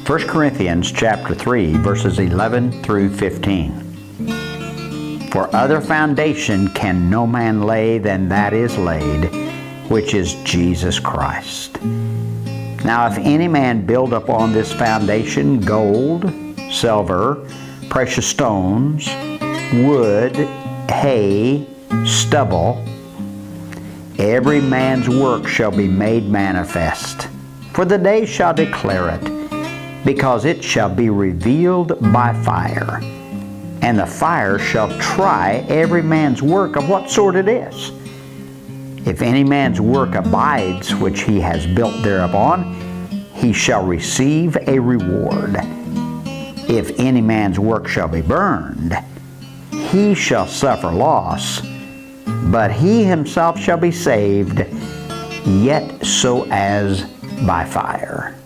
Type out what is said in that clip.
1 Corinthians chapter 3, verses 11 through 15. For other foundation can no man lay than that is laid, which is Jesus Christ. Now if any man build upon this foundation gold, silver, precious stones, wood, hay, stubble, every man's work shall be made manifest. For the day shall declare it, because it shall be revealed by fire. And the fire shall try every man's work of what sort it is. If any man's work abides which he has built thereupon, he shall receive a reward. If any man's work shall be burned, he shall suffer loss, but he himself shall be saved, yet so as by fire.